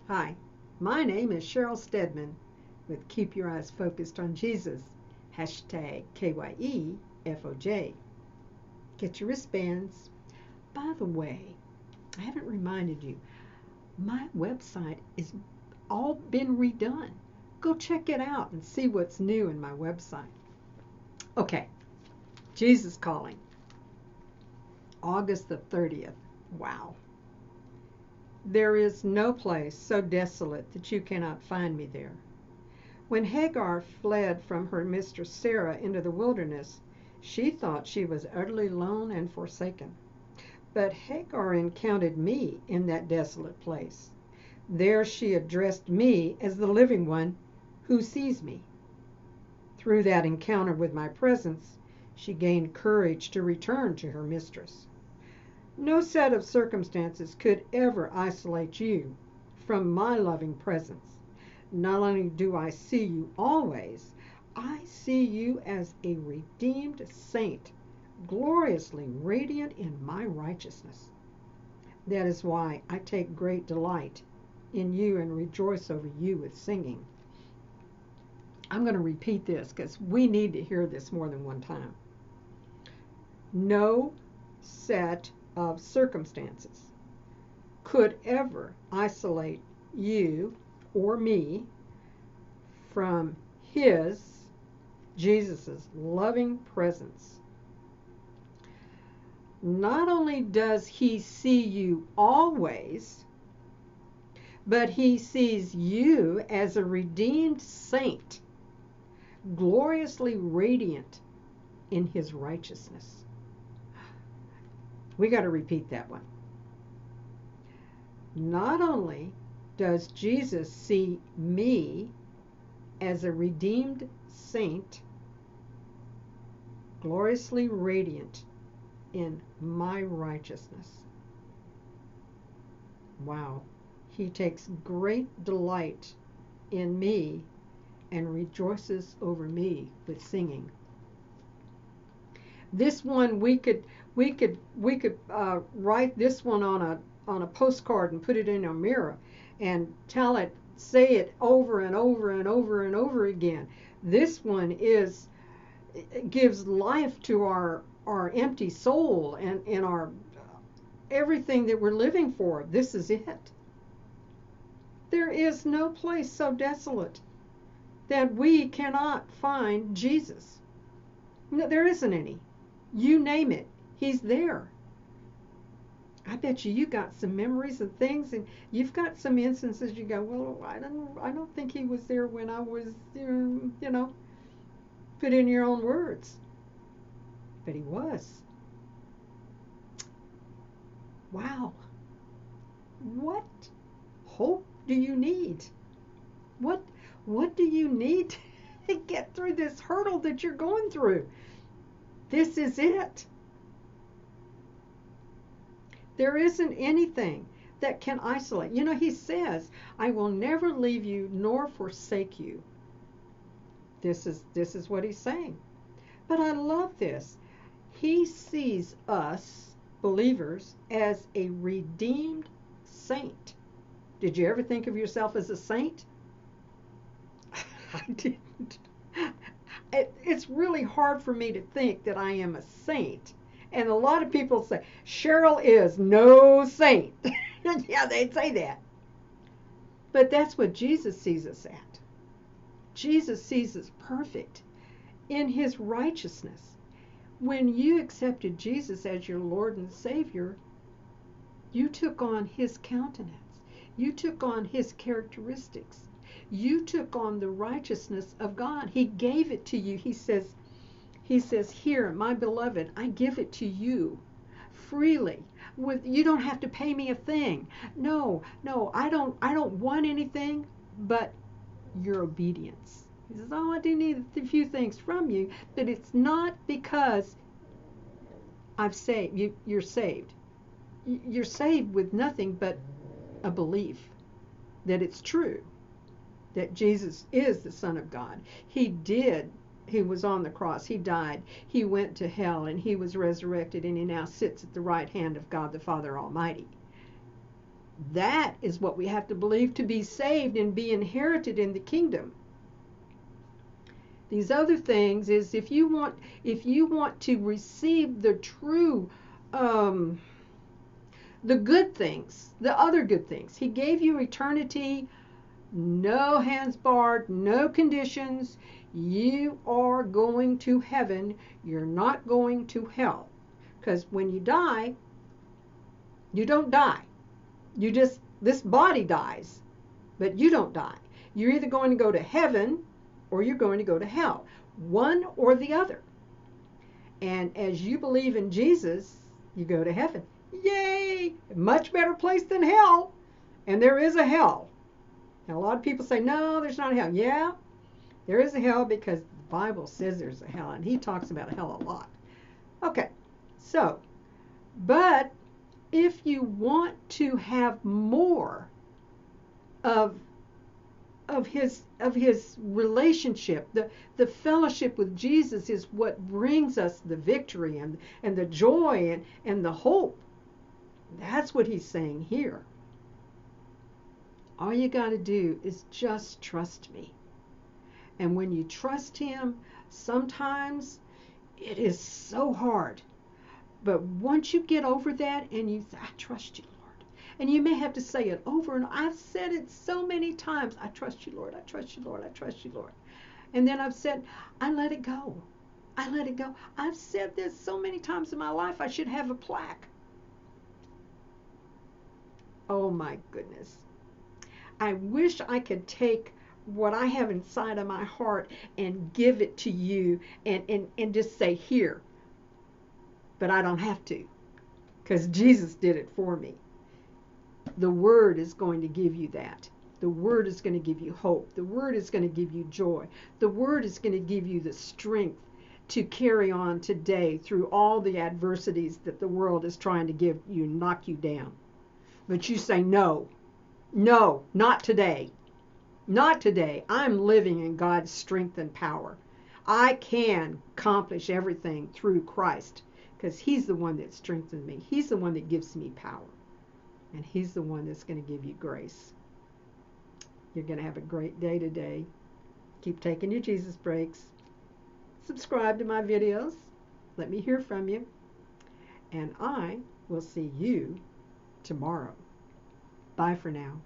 Hi, my name is Sheryl Stedman with Keep Your Eyes Focused on Jesus, hashtag KYEFOJ. Get your wristbands. By the way, I haven't reminded you, my website is all been redone. Go check it out and see what's new in my website. Okay, Jesus Calling, August the 30th. Wow. There is no place so desolate that you cannot find me there. When Hagar fled from her mistress Sarah into the wilderness, she thought she was utterly alone and forsaken. But Hagar encountered me in that desolate place. There she addressed me as the living one who sees me. Through that encounter with my presence, she gained courage to return to her mistress. No set of circumstances could ever isolate you from my loving presence. Not only do I see you always, I see you as a redeemed saint, gloriously radiant in my righteousness. That is why I take great delight in you and rejoice over you with singing. I'm going to repeat this because we need to hear this more than one time. No set of circumstances could ever isolate you or me from his, Jesus's loving presence. Not only does he see you always, but he sees you as a redeemed saint, gloriously radiant in his righteousness. We got to repeat that one. Not only does Jesus see me as a redeemed saint, gloriously radiant in my righteousness. Wow. He takes great delight in me and rejoices over me with singing. This one we could write this one on a postcard and put it in a mirror and tell it, say it over and over and over and over again. This one gives life to our empty soul and our everything that we're living for. This is it. There is no place so desolate that we cannot find Jesus. No, there isn't any. You name it, he's there. I bet you got some memories of things, and you've got some instances you go, well, I don't think he was there when I was, put in your own words. But he was. Wow. What hope do you need? What do you need to get through this hurdle that you're going through? This is it. There isn't anything that can isolate. He says, I will never leave you nor forsake you. This is what he's saying. But I love this. He sees us, believers, as a redeemed saint. Did you ever think of yourself as a saint? I didn't. It's really hard for me to think that I am a saint. And a lot of people say, Sheryl is no saint. Yeah, they'd say that. But that's what Jesus sees us at. Jesus sees us perfect in his righteousness. When you accepted Jesus as your Lord and Savior, you took on his countenance. You took on his characteristics. You took on the righteousness of God. He gave it to you. He says, here, my beloved, I give it to you freely. You don't have to pay me a thing. No, I don't want anything but your obedience. He says, oh, I do need a few things from you, but it's not because I've saved you. You're saved. You're saved with nothing but a belief that it's true, that Jesus is the Son of God. He was on the cross, he died, he went to hell, and he was resurrected, and he now sits at the right hand of God the Father Almighty. That is what we have to believe to be saved and be inherited in the kingdom. These other things is if you want to receive the true the good things, the other good things. He gave you eternity, no hands barred, no conditions. You are going to heaven. You're not going to hell. Because when you die, you don't die. This body dies, but you don't die. You're either going to go to heaven or you're going to go to hell. One or the other. And as you believe in Jesus, you go to heaven. Yay! Much better place than hell. And there is a hell. Now, a lot of people say, no, there's not a hell. Yeah, there is a hell because the Bible says there's a hell. And he talks about hell a lot. Okay, so, but if you want to have more of his relationship, the fellowship with Jesus is what brings us the victory and the joy and the hope. That's what he's saying here. All you got to do is just trust me. And when you trust him, sometimes it is so hard. But once you get over that and you say, I trust you, Lord. And you may have to say it over and I've said it so many times. I trust you, Lord. I trust you, Lord. I trust you, Lord. And then I've said, I let it go. I let it go. I've said this so many times in my life, I should have a plaque. Oh my goodness. I wish I could take what I have inside of my heart and give it to you and just say, here. But I don't have to, because Jesus did it for me. The Word is going to give you that. The Word is going to give you hope. The Word is going to give you joy. The Word is going to give you the strength to carry on today through all the adversities that the world is trying to give you, knock you down. But you say, no, not today. Not today. I'm living in God's strength and power. I can accomplish everything through Christ because he's the one that strengthens me. He's the one that gives me power. And he's the one that's going to give you grace. You're going to have a great day today. Keep taking your Jesus breaks. Subscribe to my videos. Let me hear from you. And I will see you tomorrow. Bye for now.